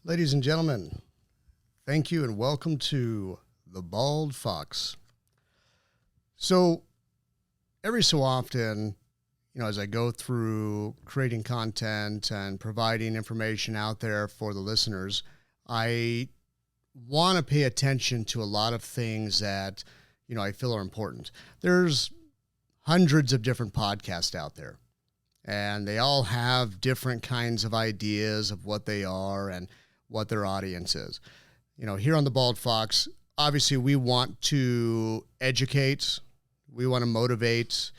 Ladies and gentlemen, thank you and welcome to The Bald Fox. So every so often, as I go through creating content and providing information out there for the listeners, I want to pay attention to a lot of things that, I feel are important. There's hundreds of different podcasts out there, and they all have different kinds of ideas of what they are and what their audience is. Here on The Bald Fox, obviously we want to educate, we want to motivate,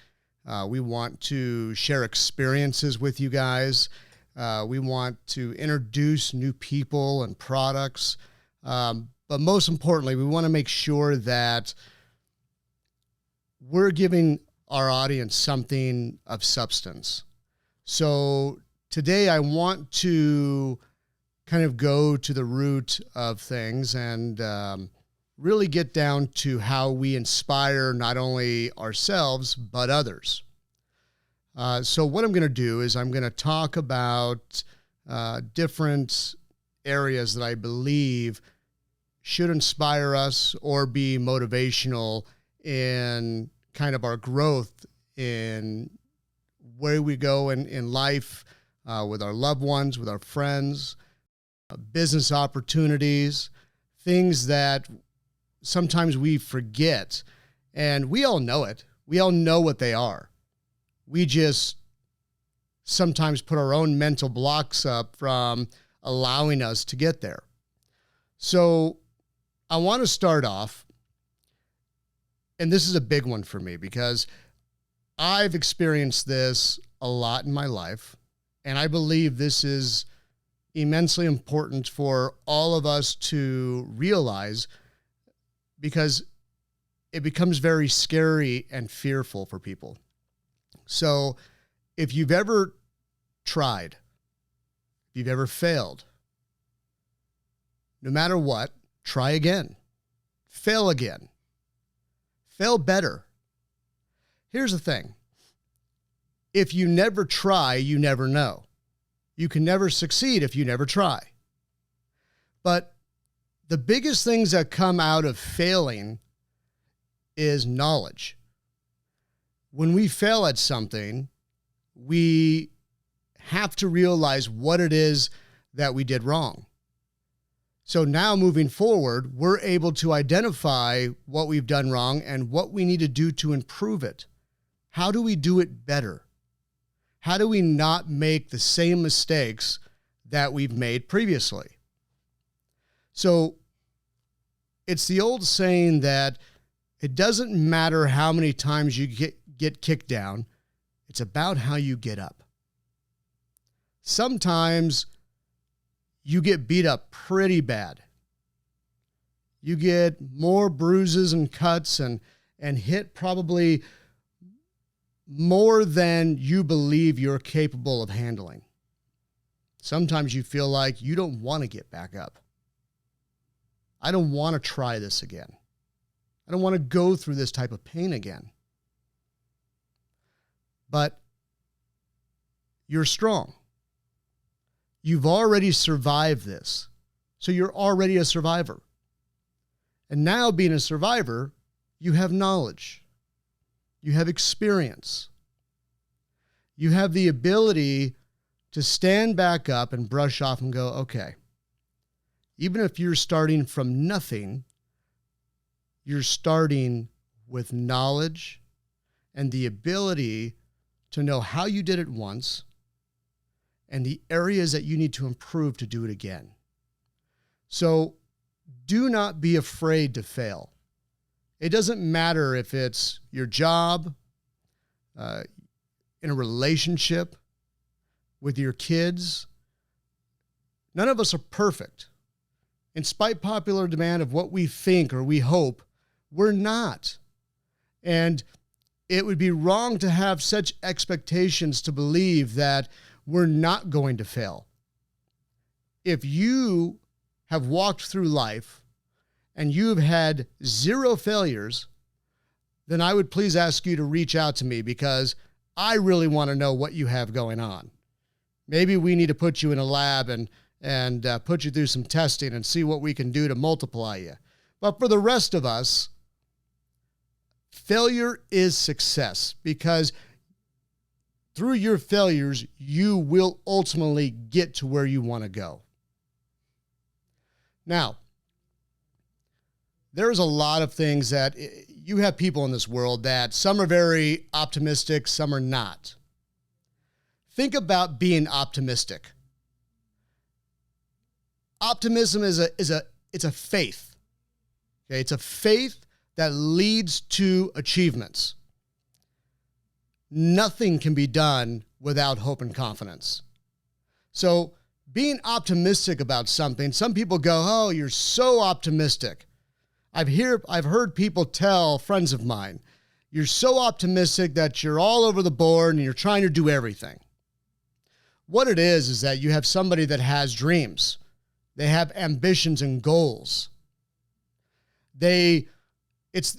we want to share experiences with you guys. We want to introduce new people and products. But most importantly, we want to make sure that we're giving our audience something of substance. So today I want to kind of go to the root of things and really get down to how we inspire not only ourselves, but others. So what I'm going to do is I'm going to talk about different areas that I believe should inspire us or be motivational in kind of our growth in where we go in life, with our loved ones, with our friends, business opportunities, things that sometimes we forget, and we all know it. We all know what they are. We just sometimes put our own mental blocks up from allowing us to get there. So I want to start off, and this is a big one for me because I've experienced this a lot in my life, and I believe this is immensely important for all of us to realize because it becomes very scary and fearful for people. So if you've ever tried, if you've ever failed, no matter what, try again, fail again, fail better. Here's the thing. If you never try, you never know. You can never succeed if you never try. But the biggest things that come out of failing is knowledge. When we fail at something, we have to realize what it is that we did wrong. So now moving forward, we're able to identify what we've done wrong and what we need to do to improve it. How do we do it better? How do we not make the same mistakes that we've made previously? So it's the old saying that it doesn't matter how many times you get kicked down. It's about how you get up. Sometimes you get beat up pretty bad. You get more bruises and cuts and hit probably more than you believe you're capable of handling. Sometimes you feel like you don't want to get back up. I don't want to try this again. I don't want to go through this type of pain again. But you're strong. You've already survived this. So you're already a survivor. And now being a survivor, you have knowledge. You have experience. You have the ability to stand back up and brush off and go, okay, even if you're starting from nothing, you're starting with knowledge and the ability to know how you did it once and the areas that you need to improve to do it again. So do not be afraid to fail. It doesn't matter if it's your job, in a relationship, with your kids. None of us are perfect. In spite popular demand of what we think or we hope, we're not. And it would be wrong to have such expectations to believe that we're not going to fail. If you have walked through life and you've had 0 failures, then I would please ask you to reach out to me because I really want to know what you have going on. Maybe we need to put you in a lab and and put you through some testing and see what we can do to multiply you. But for the rest of us, failure is success, because through your failures, you will ultimately get to where you want to go. Now, there's a lot of things that you have people in this world that some are very optimistic, some are not. Think about being optimistic. Optimism is a faith. Okay, it's a faith that leads to achievements. Nothing can be done without hope and confidence. So being optimistic about something, some people go, "Oh, you're so optimistic." I've heard people tell friends of mine, "You're so optimistic that you're all over the board and you're trying to do everything." What it is that you have somebody that has dreams. They have ambitions and goals. It's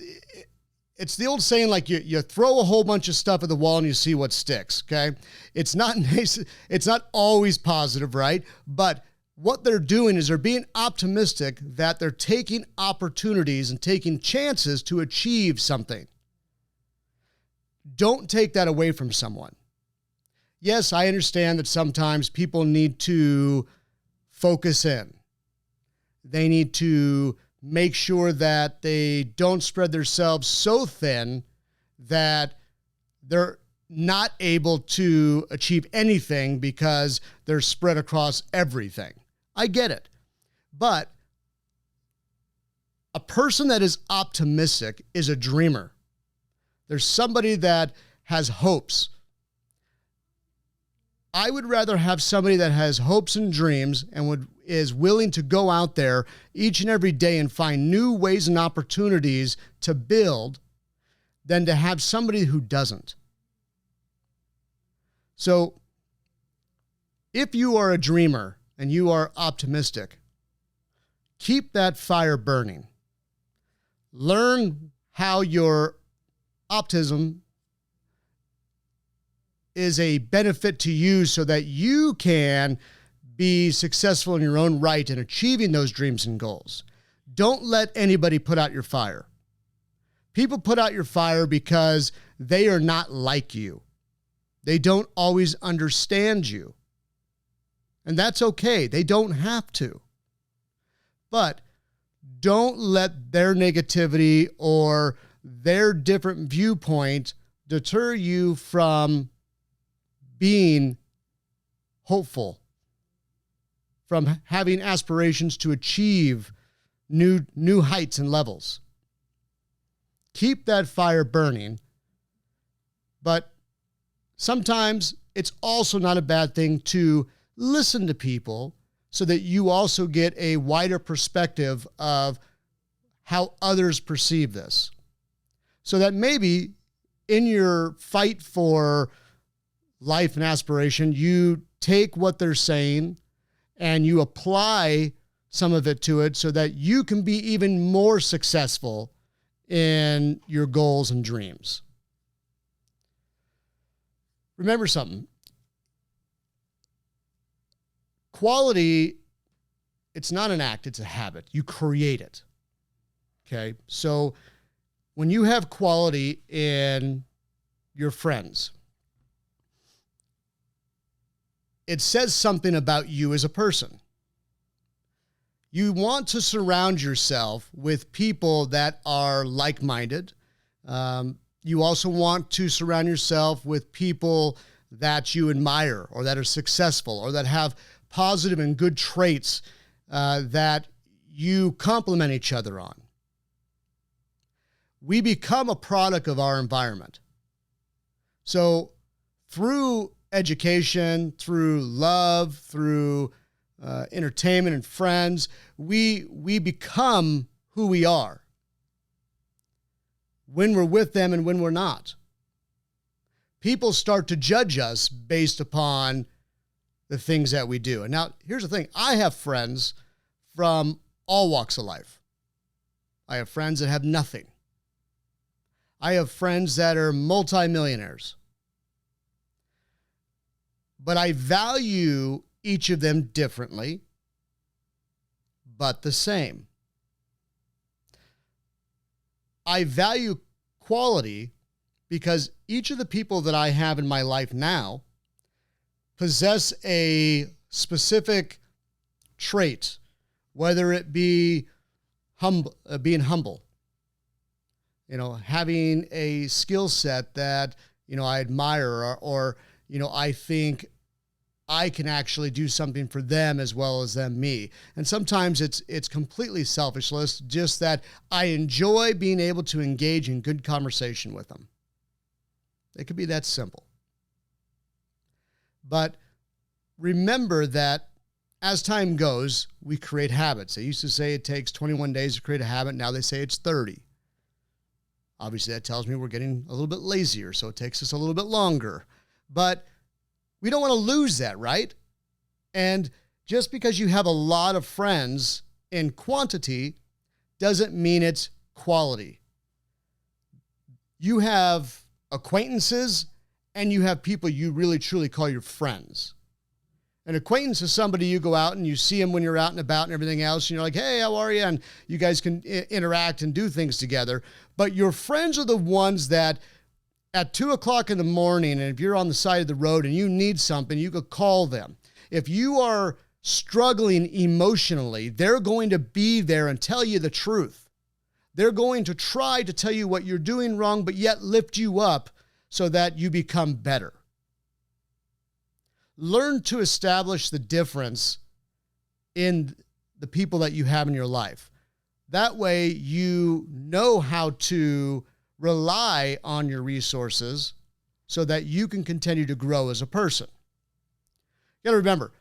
the old saying, like you throw a whole bunch of stuff at the wall and you see what sticks, okay? It's not nice. It's not always positive, right? But what they're doing is they're being optimistic that they're taking opportunities and taking chances to achieve something. Don't take that away from someone. Yes, I understand that sometimes people need to focus in. They need to make sure that they don't spread themselves so thin that they're not able to achieve anything because they're spread across everything. I get it. But a person that is optimistic is a dreamer. There's somebody that has hopes. I would rather have somebody that has hopes and dreams and is willing to go out there each and every day and find new ways and opportunities to build than to have somebody who doesn't. So if you are a dreamer and you are optimistic, keep that fire burning. Learn how your optimism is a benefit to you so that you can be successful in your own right in achieving those dreams and goals. Don't let anybody put out your fire. People put out your fire because they are not like you. They don't always understand you. And that's okay. They don't have to. But don't let their negativity or their different viewpoint deter you from being hopeful, from having aspirations to achieve new heights and levels. Keep that fire burning, but sometimes it's also not a bad thing to listen to people so that you also get a wider perspective of how others perceive this. So that maybe in your fight for life and aspiration, you take what they're saying and you apply some of it to it so that you can be even more successful in your goals and dreams. Remember something. Quality, it's not an act, it's a habit. You create it. Okay? So when you have quality in your friends, it says something about you as a person. You want to surround yourself with people that are like-minded. You also want to surround yourself with people that you admire or that are successful or that have positive and good traits that you complement each other on. We become a product of our environment. So through education, through love, through entertainment and friends, we become who we are when we're with them and when we're not. People start to judge us based upon the things that we do. And now, here's the thing. I have friends from all walks of life. I have friends that have nothing. I have friends that are multimillionaires. But I value each of them differently. but the same. I value quality because each of the people that I have in my life now possess a specific trait, whether it be being humble, having a skill set that, I admire or I think I can actually do something for them as well as them me. And sometimes it's completely selfishness, just that I enjoy being able to engage in good conversation with them. It could be that simple. But remember that as time goes, we create habits. They used to say it takes 21 days to create a habit. Now they say it's 30. Obviously, that tells me we're getting a little bit lazier, so it takes us a little bit longer. But we don't want to lose that, right? And just because you have a lot of friends in quantity doesn't mean it's quality. You have acquaintances and you have people you really truly call your friends. An acquaintance is somebody you go out and you see them when you're out and about and everything else. And you're like, hey, how are you? And you guys can interact and do things together. But your friends are the ones that at 2:00 in the morning, and if you're on the side of the road and you need something, you could call them. If you are struggling emotionally, they're going to be there and tell you the truth. They're going to try to tell you what you're doing wrong, but yet lift you up so that you become better. Learn to establish the difference in the people that you have in your life. That way you know how to rely on your resources so that you can continue to grow as a person. You got to remember,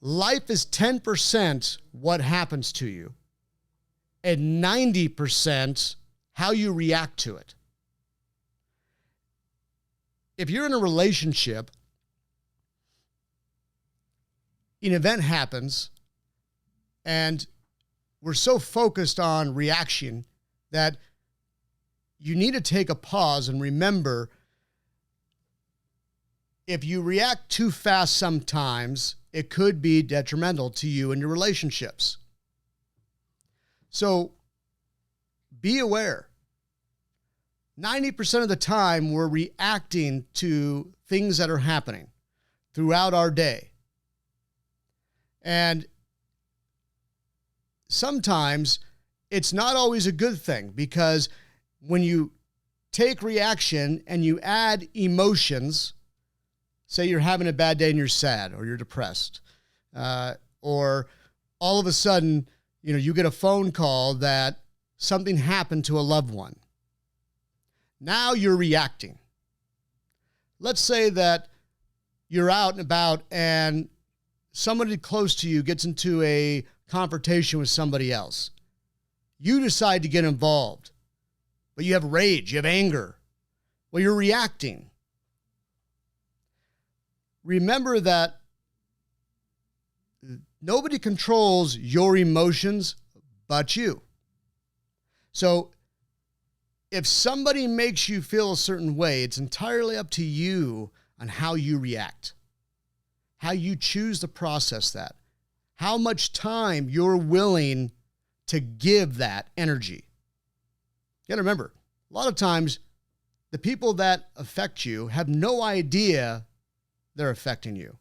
life is 10% what happens to you and 90% how you react to it. If you're in a relationship, an event happens and we're so focused on reaction that you need to take a pause and remember, if you react too fast sometimes, it could be detrimental to you and your relationships. So be aware. 90% of the time, we're reacting to things that are happening throughout our day. And sometimes it's not always a good thing, because when you take reaction and you add emotions, say you're having a bad day and you're sad or you're depressed, or all of a sudden, you get a phone call that something happened to a loved one. Now you're reacting. Let's say that you're out and about and somebody close to you gets into a confrontation with somebody else. You decide to get involved, but you have rage, you have anger. Well, you're reacting. Remember that nobody controls your emotions but you. So if somebody makes you feel a certain way, it's entirely up to you on how you react, how you choose to process that, how much time you're willing to give that energy. You gotta remember, a lot of times the people that affect you have no idea they're affecting you.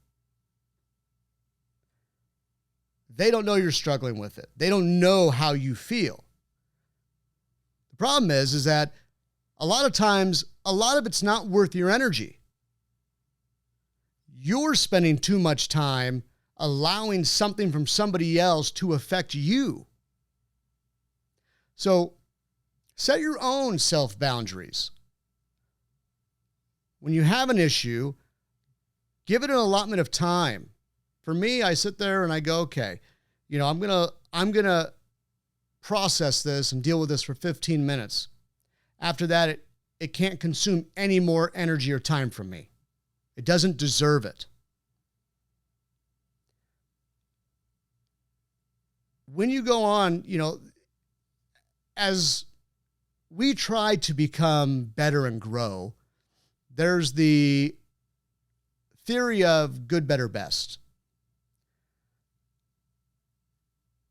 They don't know you're struggling with it. They don't know how you feel. The problem is that a lot of times, a lot of it's not worth your energy. You're spending too much time allowing something from somebody else to affect you. So set your own self-boundaries. When you have an issue, give it an allotment of time. For me, I sit there and I go, okay, I'm gonna process this and deal with this for 15 minutes. After that, it can't consume any more energy or time from me. It doesn't deserve it. When you go on, as we try to become better and grow, there's the theory of good, better, best.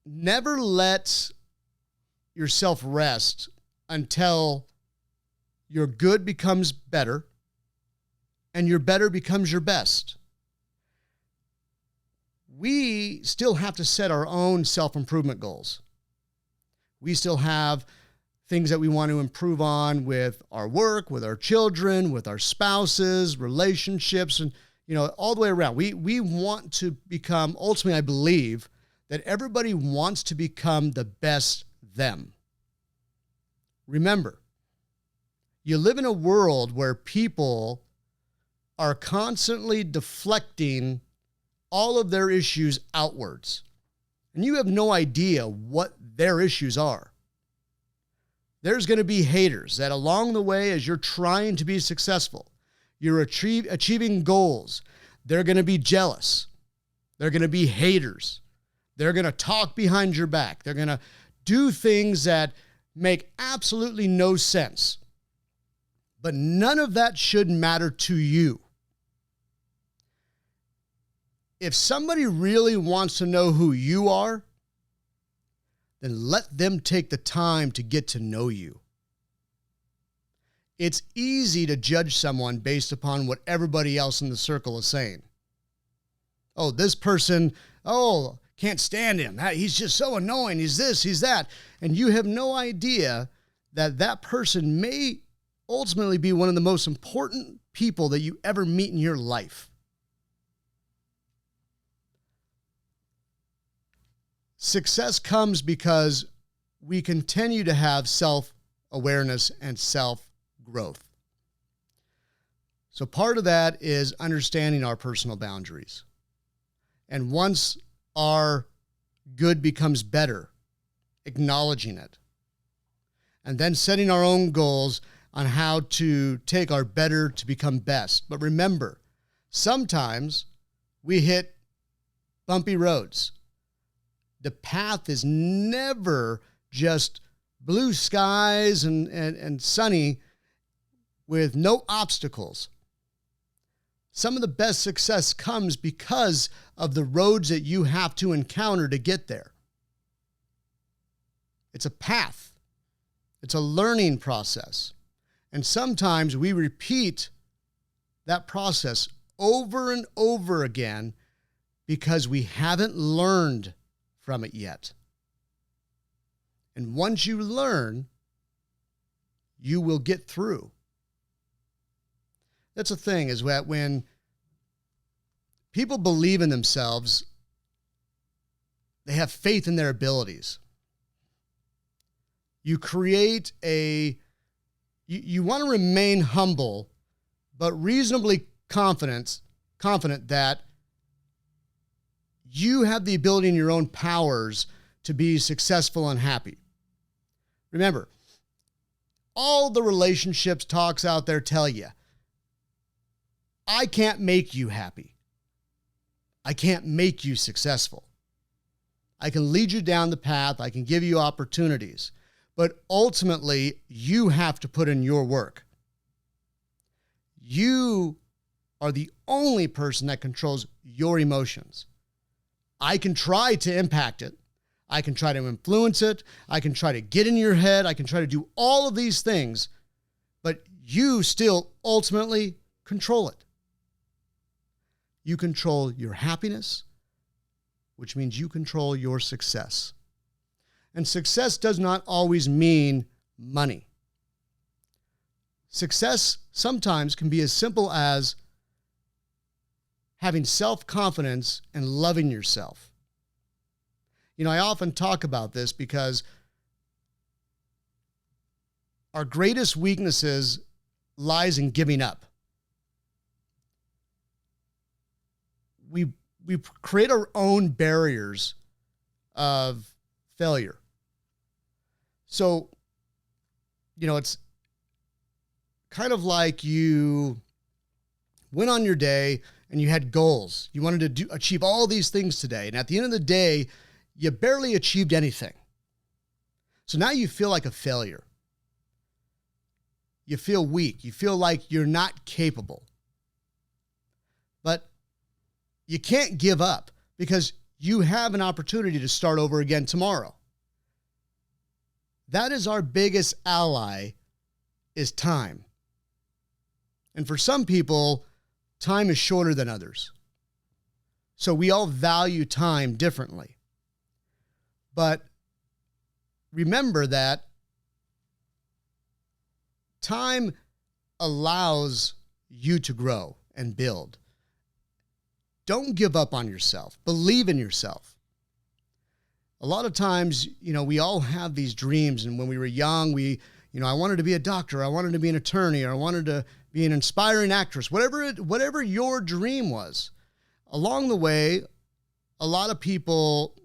never let yourself rest until your good becomes better and your better becomes your best. We still have to set our own self-improvement goals. We still have things that we want to improve on with our work, with our children, with our spouses, relationships, and all the way around. We want to become, ultimately, I believe that everybody wants to become the best them. Remember, you live in a world where people are constantly deflecting all of their issues outwards, and you have no idea what their issues are. There's going to be haters that along the way, as you're trying to be successful, you're achieving goals, they're going to be jealous. They're going to be haters. They're going to talk behind your back. They're going to do things that make absolutely no sense. But none of that should matter to you. If somebody really wants to know who you are, then let them take the time to get to know you. It's easy to judge someone based upon what everybody else in the circle is saying. Oh, this person, can't stand him. He's just so annoying. He's this, he's that. And you have no idea that that person may ultimately be one of the most important people that you ever meet in your life. Success comes because we continue to have self-awareness and self-growth. So part of that is understanding our personal boundaries. And once our good becomes better, acknowledging it. And then setting our own goals on how to take our better to become best. But remember, sometimes we hit bumpy roads. The path is never just blue skies and sunny with no obstacles. Some of the best success comes because of the roads that you have to encounter to get there. It's a path. It's a learning process. And sometimes we repeat that process over and over again because we haven't learned from it yet. And once you learn, you will get through. That's the thing, is that when people believe in themselves, they have faith in their abilities. You create you want to remain humble, but reasonably confident that you have the ability in your own powers to be successful and happy. Remember, all the relationships talks out there tell you, I can't make you happy. I can't make you successful. I can lead you down the path. I can give you opportunities. But ultimately, you have to put in your work. You are the only person that controls your emotions. I can try to impact it. I can try to influence it. I can try to get in your head. I can try to do all of these things, but you still ultimately control it. You control your happiness, which means you control your success. And success does not always mean money. Success sometimes can be as simple as having self-confidence and loving yourself. I often talk about this because our greatest weaknesses lies in giving up. We create our own barriers of failure. So, it's kind of like you went on your day and you had goals. You wanted to achieve all these things today. And at the end of the day, you barely achieved anything. So now you feel like a failure. You feel weak. You feel like you're not capable. But you can't give up because you have an opportunity to start over again tomorrow. That is our biggest ally, is time. And for some people, time is shorter than others. So we all value time differently. But remember that time allows you to grow and build. Don't give up on yourself. Believe in yourself. A lot of times, we all have these dreams. And when we were young, I wanted to be a doctor. I wanted to be an attorney. Or I wanted to be an inspiring actress. Whatever your dream was. Along the way, a lot of people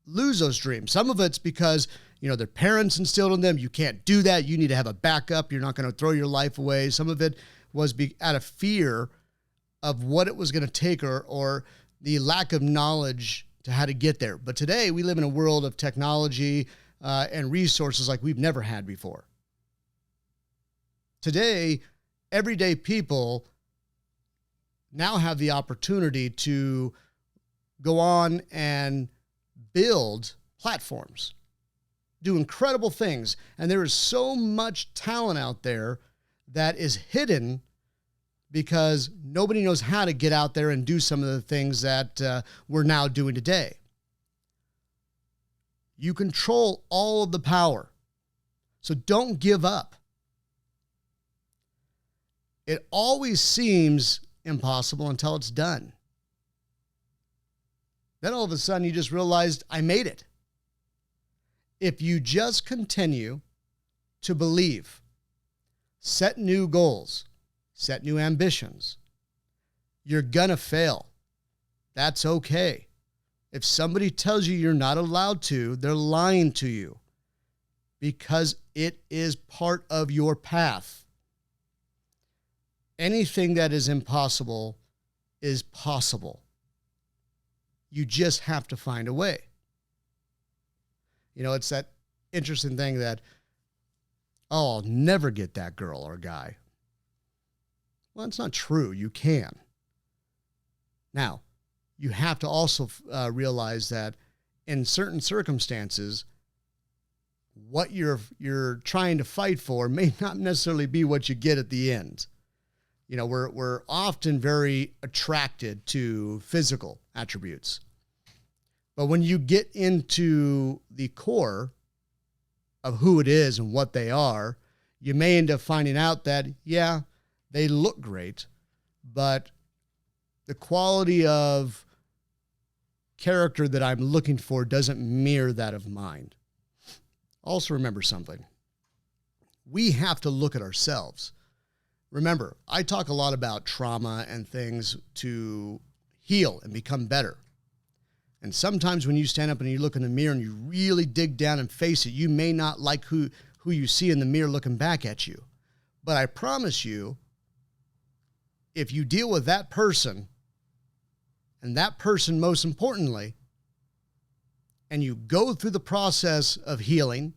lose those dreams. Some of it's because, their parents instilled in them, you can't do that. You need to have a backup. You're not going to throw your life away. Some of it was out of fear of what it was going to take or the lack of knowledge to how to get there. But today we live in a world of technology and resources like we've never had before. Today, everyday people now have the opportunity to go on and build platforms, do incredible things. And there is so much talent out there that is hidden because nobody knows how to get out there and do some of the things that we're now doing today. You control all of the power. So don't give up. It always seems impossible until it's done. Then all of a sudden you just realized, I made it. If you just continue to believe, set new goals, set new ambitions, you're gonna fail. That's okay. If somebody tells you you're not allowed to, they're lying to you because it is part of your path. Anything that is impossible is possible. You just have to find a way. It's that interesting thing that, I'll never get that girl or guy. Well, it's not true. You can. Now, you have to also realize that in certain circumstances, what you're trying to fight for may not necessarily be what you get at the end. We're often very attracted to physical attributes. But when you get into the core of who it is and what they are, you may end up finding out that, yeah, they look great, but the quality of character that I'm looking for doesn't mirror that of mine. Also remember something. We have to look at ourselves. Remember, I talk a lot about trauma and things to heal and become better. And sometimes when you stand up and you look in the mirror and you really dig down and face it, you may not like who you see in the mirror looking back at you. But I promise you, if you deal with that person, and that person most importantly, and you go through the process of healing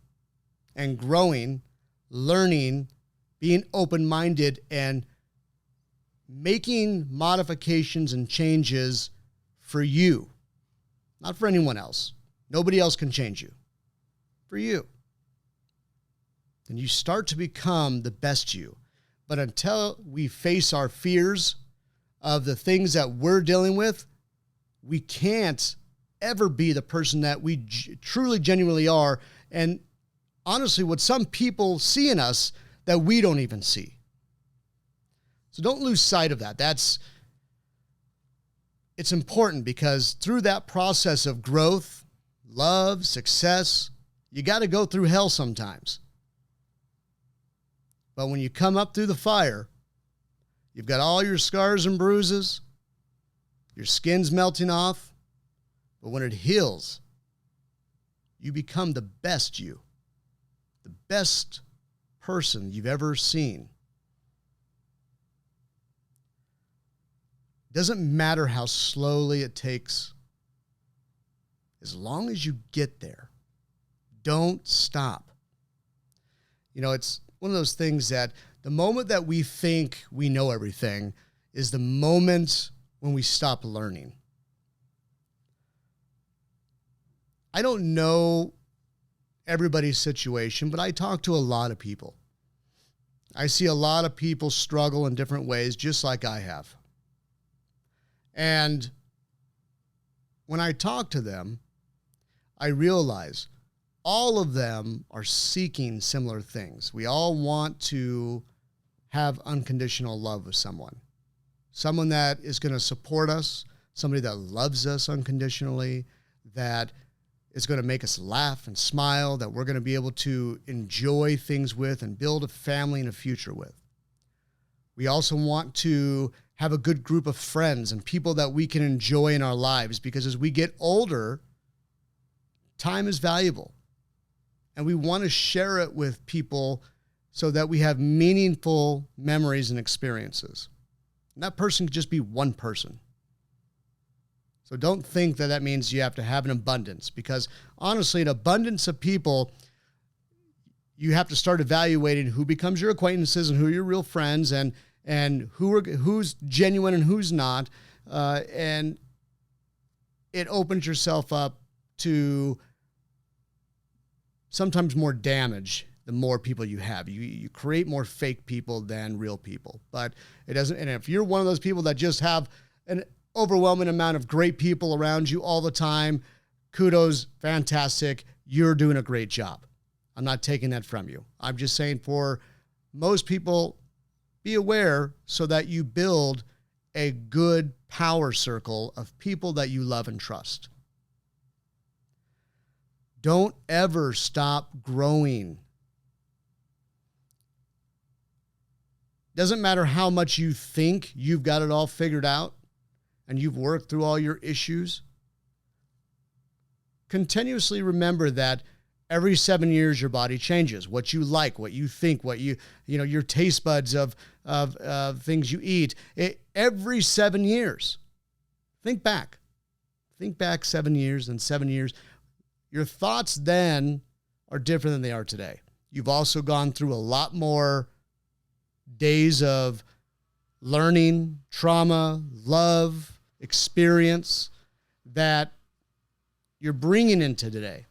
and growing, learning, being open-minded, and making modifications and changes for you, not for anyone else. Nobody else can change you. For you. Then you start to become the best you. But until we face our fears of the things that we're dealing with, we can't ever be the person that we truly, genuinely are. And honestly, what some people see in us that we don't even see. So don't lose sight of that. It's important because through that process of growth, love, success, you got to go through hell sometimes. But when you come up through the fire, you've got all your scars and bruises, your skin's melting off, but when it heals, you become the best you, the best person you've ever seen. Doesn't matter how slowly it takes. As long as you get there, don't stop. It's one of those things that the moment that we think we know everything is the moment when we stop learning. I don't know everybody's situation, but I talk to a lot of people. I see a lot of people struggle in different ways, just like I have. And when I talk to them, I realize all of them are seeking similar things. We all want to have unconditional love with someone that is going to support us, somebody that loves us unconditionally, that is going to make us laugh and smile, that we're going to be able to enjoy things with and build a family and a future with. We also want to have a good group of friends and people that we can enjoy in our lives, because as we get older, time is valuable. And we want to share it with people so that we have meaningful memories and experiences. And that person could just be one person. So don't think that that means you have to have an abundance, because honestly, an abundance of people, you have to start evaluating who becomes your acquaintances and who are your real friends, and who's genuine and who's not. And it opens yourself up to sometimes more damage the more people you have. You create more fake people than real people. But it doesn't, and if you're one of those people that just have an overwhelming amount of great people around you all the time, kudos, fantastic. You're doing a great job. I'm not taking that from you. I'm just saying, for most people, be aware so that you build a good power circle of people that you love and trust. Don't ever stop growing. Doesn't matter how much you think you've got it all figured out and you've worked through all your issues. Continuously remember that every 7 years your body changes. What you like, what you think, what your taste buds of things you eat. Every 7 years. Think back 7 years and 7 years. Your thoughts then are different than they are today. You've also gone through a lot more days of learning, trauma, love, experience that you're bringing into today.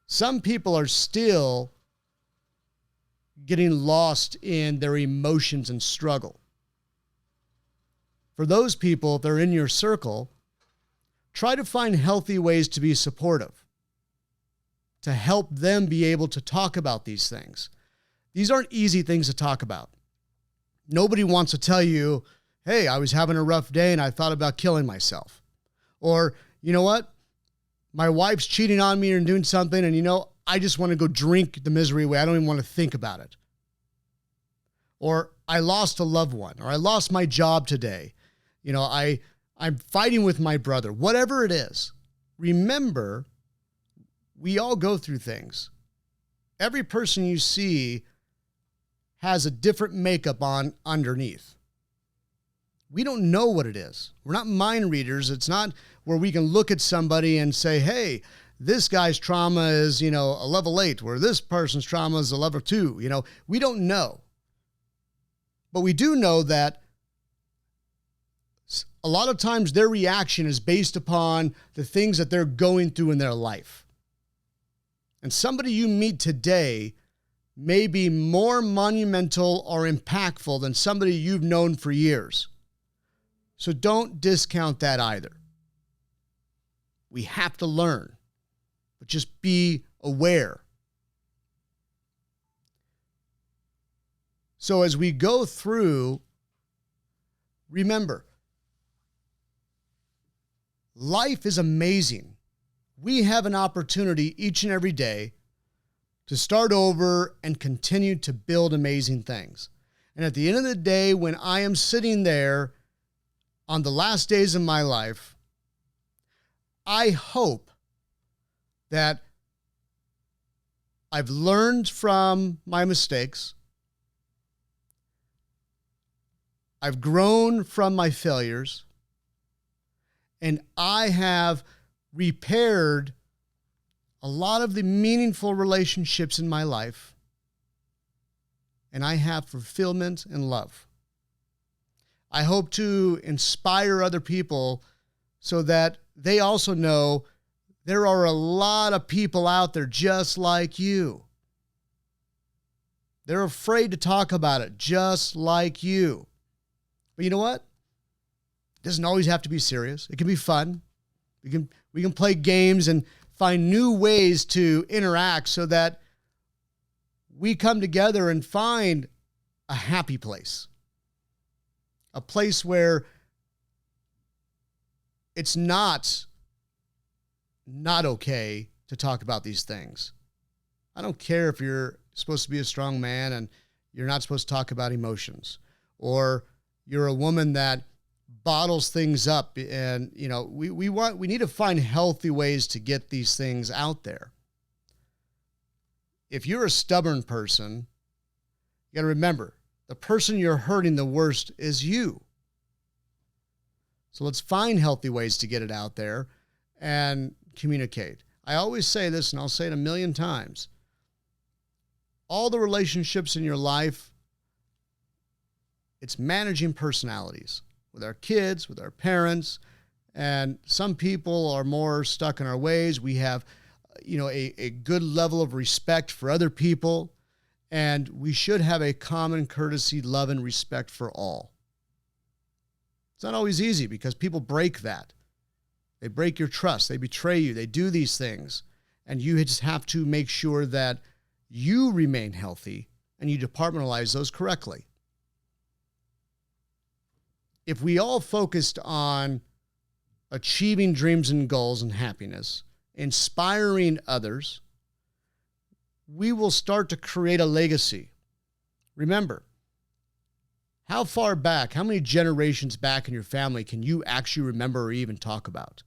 Some people are still getting lost in their emotions and struggle. For those people, if they're in your circle, try to find healthy ways to be supportive, to help them be able to talk about these things. These aren't easy things to talk about. Nobody wants to tell you, hey, I was having a rough day and I thought about killing myself. Or, you know what? My wife's cheating on me and doing something, and I just want to go drink the misery away. I don't even want to think about it. Or I lost a loved one, or I lost my job today. I'm fighting with my brother. Whatever it is, remember, we all go through things. Every person you see has a different makeup on underneath. We don't know what it is. We're not mind readers. It's not where we can look at somebody and say, hey, this guy's trauma is, a level 8, where this person's trauma is a level 2. We don't know. But we do know that a lot of times their reaction is based upon the things that they're going through in their life. And somebody you meet today may be more monumental or impactful than somebody you've known for years. So don't discount that either. We have to learn, but just be aware. So as we go through, remember, life is amazing. We have an opportunity each and every day to start over and continue to build amazing things. And at the end of the day, when I am sitting there on the last days of my life, I hope that I've learned from my mistakes. I've grown from my failures. And I have repaired a lot of the meaningful relationships in my life. And I have fulfillment and love. I hope to inspire other people so that they also know There are a lot of people out there just like you. They're afraid to talk about it just like you. But you know what? It doesn't always have to be serious. It can be fun. We can play games and find new ways to interact so that we come together and find a happy place. A place where it's not okay to talk about these things. I don't care if you're supposed to be a strong man and you're not supposed to talk about emotions, or you're a woman that bottles things up. And, you know, we need to find healthy ways to get these things out there. If you're a stubborn person, you got to remember, the person you're hurting the worst is you. So let's find healthy ways to get it out there and communicate. I always say this, and I'll say it a million times. All the relationships in your life, it's managing personalities with our kids, with our parents, and some people are more stuck in our ways. We have, a good level of respect for other people, and we should have a common courtesy, love, and respect for all. It's not always easy because people break that. They break your trust. They betray you. They do these things. And you just have to make sure that you remain healthy and you departmentalize those correctly. If we all focused on achieving dreams and goals and happiness, inspiring others, we will start to create a legacy. Remember, how far back, how many generations back in your family can you actually remember or even talk about?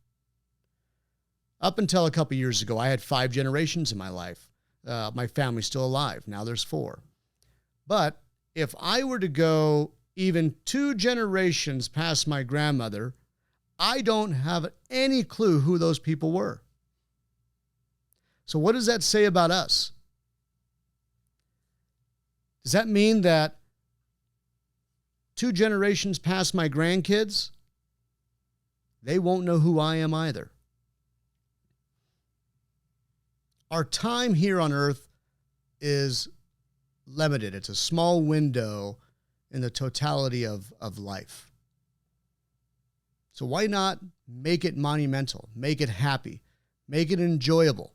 Up until a couple years ago, I had 5 generations in my life. My family's still alive. Now there's 4. But if I were to go even 2 generations past my grandmother, I don't have any clue who those people were. So what does that say about us? Does that mean that 2 generations past my grandkids, they won't know who I am either? Our time here on earth is limited. It's a small window in the totality of life. So why not make it monumental, make it happy, make it enjoyable?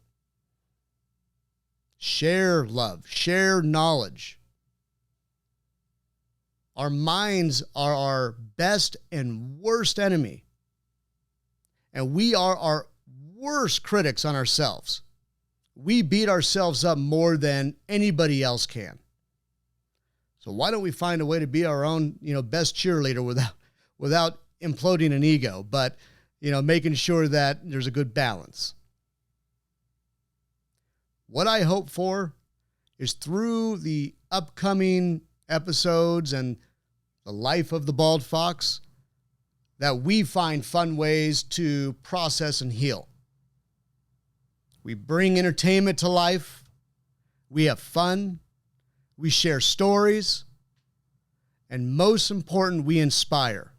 Share love, share knowledge. Our minds are our best and worst enemy. And we are our worst critics on ourselves. We beat ourselves up more than anybody else can. So why don't we find a way to be our own, best cheerleader without imploding an ego, but, making sure that there's a good balance. What I hope for is through the upcoming episodes and the life of the bald fox, that we find fun ways to process and heal. We bring entertainment to life. We have fun. We share stories. And most important, we inspire.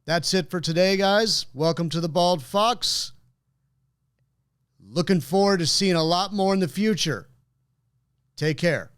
That's it for today, guys. Welcome to the Bald Fox. Looking forward to seeing a lot more in the future. Take care.